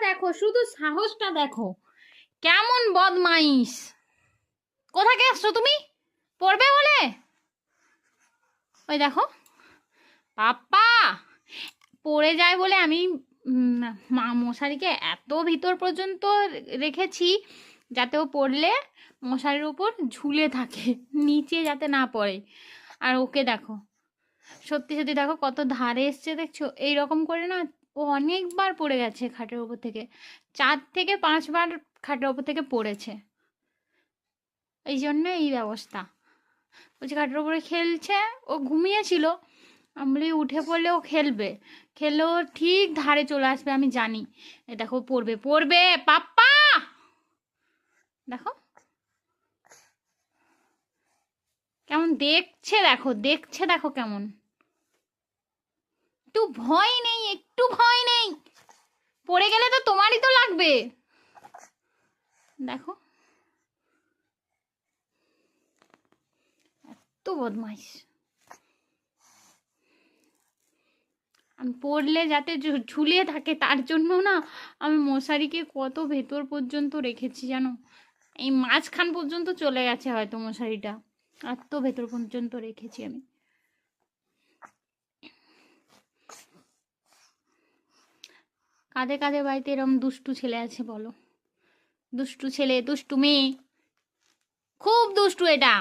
দেখো, শুধু সাহসটা দেখো, কেমন বদমাইশ। কোথাকে আসছো তুমি পড়বে বলে? ওই দেখো পাপ্পা পড়ে যায় বলে আমি মশারিকে এত ভিতর পর্যন্ত রেখেছি যাতে ও পড়লে মশারির উপর ঝুলে থাকে, নিচে যাতে না পড়ে। আর ওকে দেখো, সত্যি সত্যি দেখো কত ধারে এসছে, দেখছো? এইরকম করে না ও অনেকবার পড়ে গেছে খাটের উপর থেকে, 4 থেকে 5 বার খাটের উপর থেকে পড়েছে। এই জন্য এই ব্যবস্থা। বলছি খাটের উপরে খেলছে, ও ঘুমিয়েছিল, আমি উঠে পড়লে ও খেলবে, খেলেও ঠিক ধারে চলে আসবে, আমি জানি। এ দেখো পড়বে পড়বে, পাপ্পা দেখো কেমন দেখছে, দেখো দেখছে, দেখো কেমন। একটু ভয় নেই, একটু ভয় নেই, পড়ে গেলে তো তোমারই তো লাগবে। দেখো এত বদমাইশ। আমি পড়লে যাতে ঝুলিয়ে থাকে তার জন্য না আমি মশারিকে কত ভেতর পর্যন্ত রেখেছি জানো, এই মাঝখান পর্যন্ত চলে গেছে হয়তো মশারিটা, এত ভেতর পর্যন্ত রেখেছি আমি। কাদের কাদের বাড়িতে এরকম দুষ্টু ছেলে আছে বলো? দুষ্টু ছেলে, দুষ্টু মেয়ে, খুব দুষ্টু এটা।